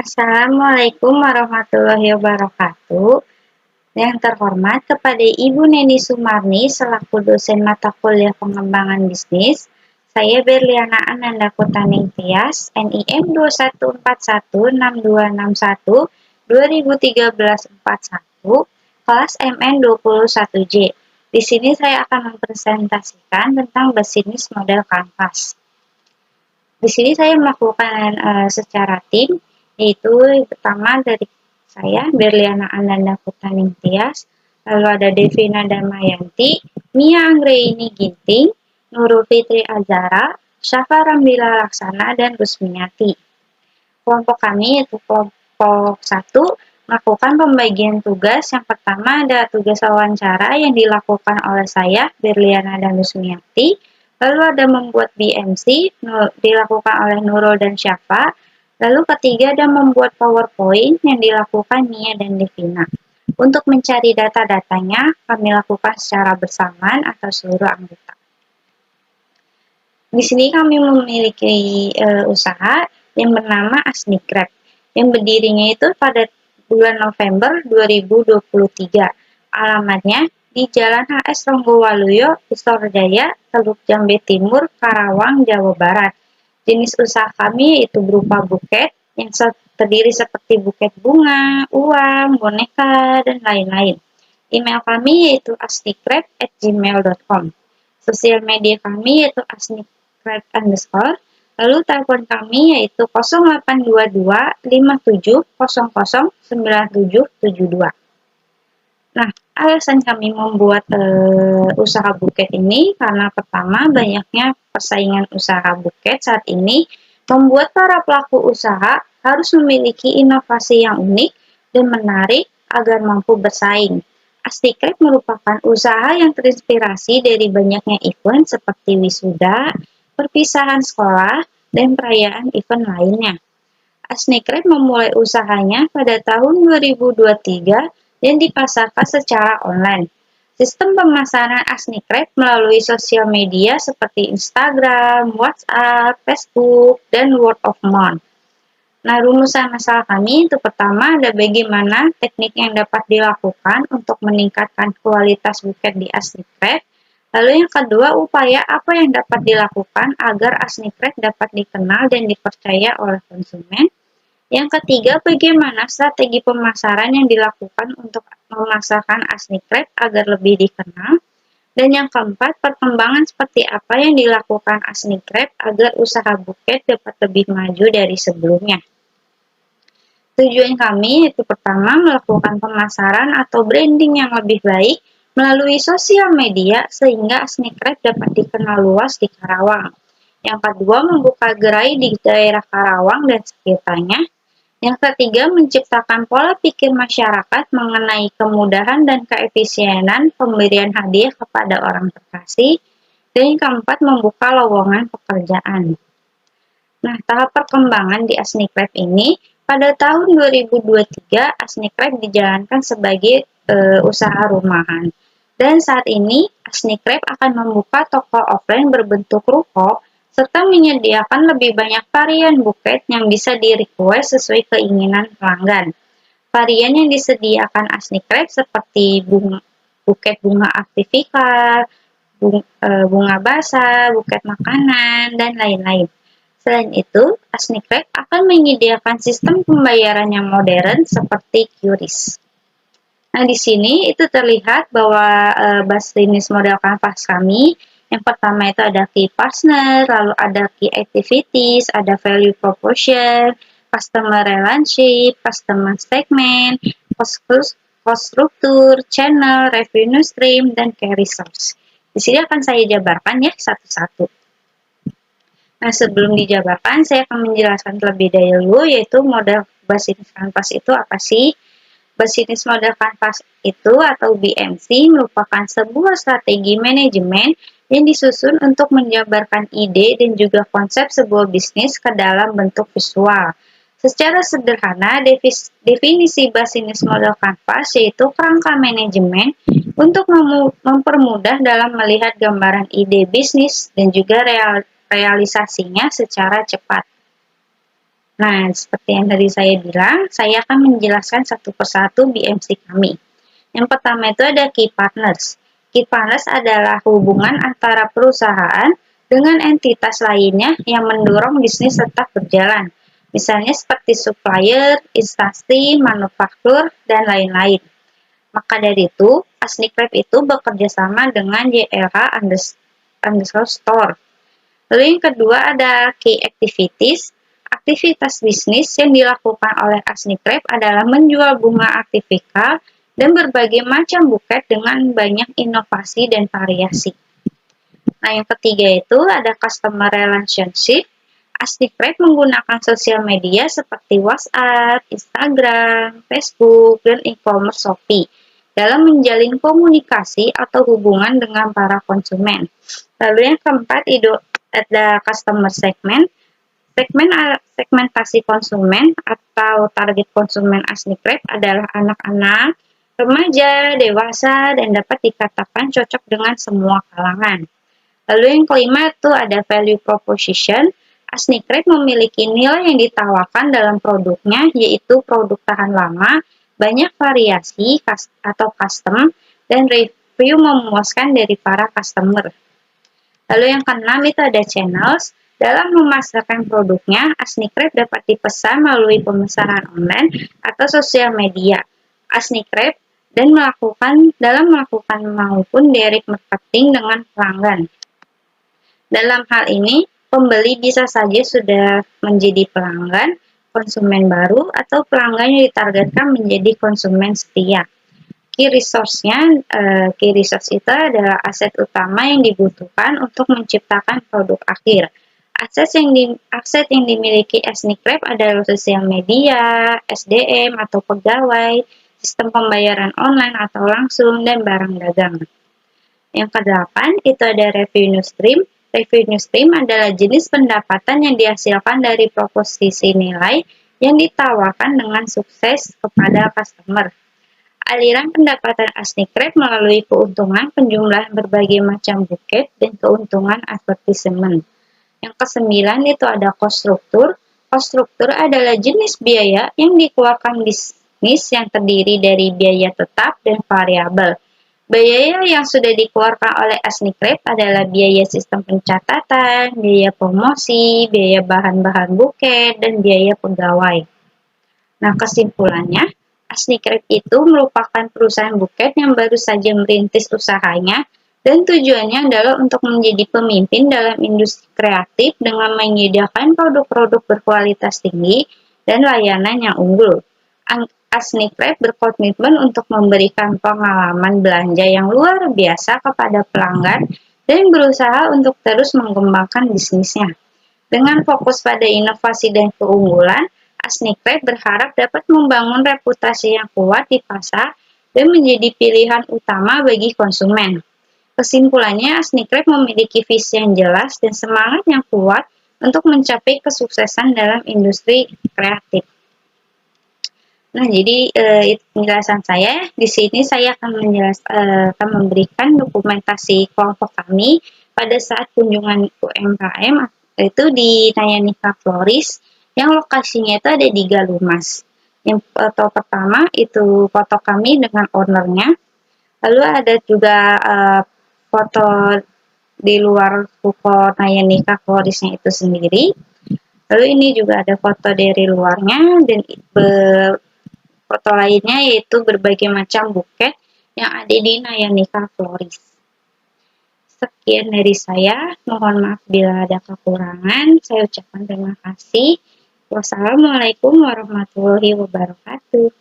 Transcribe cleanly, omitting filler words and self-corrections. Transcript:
Assalamualaikum warahmatullahi wabarakatuh. Yang terhormat kepada Ibu Neni Sumarni selaku dosen mata kuliah pengembangan bisnis, saya Berliana Ananda Kutaning Tias, NIM 21416261 kelas MN 21J. Di sini saya akan mempresentasikan tentang bisnis model kanvas. Di sini saya melakukan secara tim, yaitu pertama dari saya, Berliana Ananda Kutaning Tias, lalu ada Devina Damayanti, Mia Anggraini Ginting, Nurul Fitri Azara, Syafa Rambila Laksana, dan Rusmiati. Kelompok kami yaitu kelompok 1 melakukan pembagian tugas. Yang pertama ada tugas wawancara yang dilakukan oleh saya, Berliana dan Rusmiati. Lalu ada membuat BMC, dilakukan oleh Nurul dan Syafa. Lalu ketiga ada membuat PowerPoint yang dilakukan Mia dan Devina. Untuk mencari data-datanya, kami lakukan secara bersamaan atau seluruh anggota. Di sini kami memiliki usaha yang bernama Asnikrep, yang berdirinya itu pada bulan November 2023. Alamatnya di Jalan HS Ronggowaluyo, Istorjaya, Teluk Jambe Timur, Karawang, Jawa Barat. Jenis usaha kami yaitu berupa buket yang terdiri seperti buket bunga, uang, boneka, dan lain-lain. Email kami yaitu asnikrep@gmail.com. Sosial media kami yaitu asnikrep_. Lalu telepon kami yaitu 0822 5700 9772. Nah, alasan kami membuat usaha buket ini karena pertama banyaknya persaingan usaha buket saat ini membuat para pelaku usaha harus memiliki inovasi yang unik dan menarik agar mampu bersaing. Asnikrep merupakan usaha yang terinspirasi dari banyaknya event seperti wisuda, perpisahan sekolah, dan perayaan event lainnya. Asnikrep memulai usahanya pada tahun 2023 dan dipasarkan secara online. Sistem pemasaran Asnikrep melalui sosial media seperti Instagram, WhatsApp, Facebook, dan word of mouth. Nah, rumusan masalah kami itu pertama ada bagaimana teknik yang dapat dilakukan untuk meningkatkan kualitas buket di Asnikrep. Lalu yang kedua, upaya apa yang dapat dilakukan agar Asnikrep dapat dikenal dan dipercaya oleh konsumen. Yang ketiga, bagaimana strategi pemasaran yang dilakukan untuk memasarkan Asnikrep agar lebih dikenal. Dan yang keempat, perkembangan seperti apa yang dilakukan Asnikrep agar usaha buket dapat lebih maju dari sebelumnya. Tujuan kami itu pertama melakukan pemasaran atau branding yang lebih baik melalui sosial media sehingga Asnikrep dapat dikenal luas di Karawang. Yang kedua, membuka gerai di daerah Karawang dan sekitarnya. Yang ketiga, menciptakan pola pikir masyarakat mengenai kemudahan dan keefisienan pemberian hadiah kepada orang terkasih. Dan yang keempat, membuka lowongan pekerjaan. Nah, tahap perkembangan di Asnikrep ini, pada tahun 2023, Asnikrep dijalankan sebagai usaha rumahan. Dan saat ini, Asnikrep akan membuka toko offline berbentuk ruko serta menyediakan lebih banyak varian buket yang bisa di-request sesuai keinginan pelanggan. Varian yang disediakan Asnikrep seperti buket bunga artifika, bunga basah, buket makanan, dan lain-lain. Selain itu, Asnikrep akan menyediakan sistem pembayaran yang modern seperti QRIS. Nah, di sini itu terlihat bahwa bisnis model kanvas kami yang pertama itu ada key partner, lalu ada key activities, ada value proposition, customer relationship, customer segment, cost structure, channel, revenue stream, dan key resource. Di sini akan saya jabarkan ya satu-satu. Nah, sebelum dijabarkan, saya akan menjelaskan terlebih dahulu yaitu model bisnis kanvas itu apa sih? Bisnis model kanvas itu atau BMC merupakan sebuah strategi manajemen yang disusun untuk menjabarkan ide dan juga konsep sebuah bisnis ke dalam bentuk visual. Secara sederhana, definisi bisnis model kanvas yaitu kerangka manajemen untuk mempermudah dalam melihat gambaran ide bisnis dan juga realisasinya secara cepat. Nah, seperti yang tadi saya bilang, saya akan menjelaskan satu persatu BMC kami. Yang pertama itu ada Key Partners. Key Partners adalah hubungan antara perusahaan dengan entitas lainnya yang mendorong bisnis tetap berjalan. Misalnya seperti supplier, instansi, manufaktur, dan lain-lain. Maka dari itu, Asnikrep itu bekerja sama dengan JLH underscore store. Lalu yang kedua ada Key Activities. Aktivitas bisnis yang dilakukan oleh Asnikrep adalah menjual bunga artifisial dan berbagai macam buket dengan banyak inovasi dan variasi. Nah, yang ketiga itu ada Customer Relationship. Asnikrep menggunakan sosial media seperti WhatsApp, Instagram, Facebook, dan e-commerce Shopee dalam menjalin komunikasi atau hubungan dengan para konsumen. Lalu yang keempat itu ada Customer Segment. Segmentasi konsumen atau target konsumen Asnikrep adalah anak-anak, remaja, dewasa, dan dapat dikatakan cocok dengan semua kalangan. Lalu yang kelima itu ada value proposition. Asnikrep memiliki nilai yang ditawarkan dalam produknya, yaitu produk tahan lama, banyak variasi atau custom, dan review memuaskan dari para customer. Lalu yang keenam itu ada channels. Dalam memasarkan produknya, Asnikrep dapat dipesan melalui pemesanan online atau sosial media. Asnikrep dalam melakukan maupun direct marketing dengan pelanggan. Dalam hal ini, pembeli bisa saja sudah menjadi pelanggan, konsumen baru, atau pelanggan yang ditargetkan menjadi konsumen setia. Key resource itu adalah aset utama yang dibutuhkan untuk menciptakan produk akhir. Aset yang dimiliki Asnikrep adalah sosial media, SDM atau pegawai, sistem pembayaran online atau langsung, dan barang dagang. Yang kedelapan itu ada revenue stream. Revenue stream adalah jenis pendapatan yang dihasilkan dari proposisi nilai yang ditawarkan dengan sukses kepada customer. Aliran pendapatan Asnikrep melalui keuntungan penjumlahan berbagai macam buket dan keuntungan advertisement. Yang kesembilan itu ada cost struktur. Cost struktur adalah jenis biaya yang dikeluarkan bisnis yang terdiri dari biaya tetap dan variabel. Biaya yang sudah dikeluarkan oleh Asnikrep adalah biaya sistem pencatatan, biaya promosi, biaya bahan-bahan buket, dan biaya pegawai. Nah, kesimpulannya, Asnikrep itu merupakan perusahaan buket yang baru saja merintis usahanya dan tujuannya adalah untuk menjadi pemimpin dalam industri kreatif dengan menyediakan produk-produk berkualitas tinggi dan layanan yang unggul. Asnikrep berkomitmen untuk memberikan pengalaman belanja yang luar biasa kepada pelanggan dan berusaha untuk terus mengembangkan bisnisnya. Dengan fokus pada inovasi dan keunggulan, Asnikrep berharap dapat membangun reputasi yang kuat di pasar dan menjadi pilihan utama bagi konsumen. Kesimpulannya, Asnikrep memiliki visi yang jelas dan semangat yang kuat untuk mencapai kesuksesan dalam industri kreatif. Nah, jadi itu penjelasan saya. Di sini saya akan memberikan dokumentasi kelompok kami pada saat kunjungan UMKM itu di Nayanika Floris yang lokasinya itu ada di Galumas. Yang foto pertama itu foto kami dengan ownernya. Lalu ada juga foto di luar ruko Nayanika Florisnya itu sendiri. Lalu ini juga ada foto dari luarnya dan foto lainnya yaitu berbagai macam buket yang ada di Nayanika Floris. Sekian dari saya, mohon maaf bila ada kekurangan. Saya ucapkan terima kasih. Wassalamualaikum warahmatullahi wabarakatuh.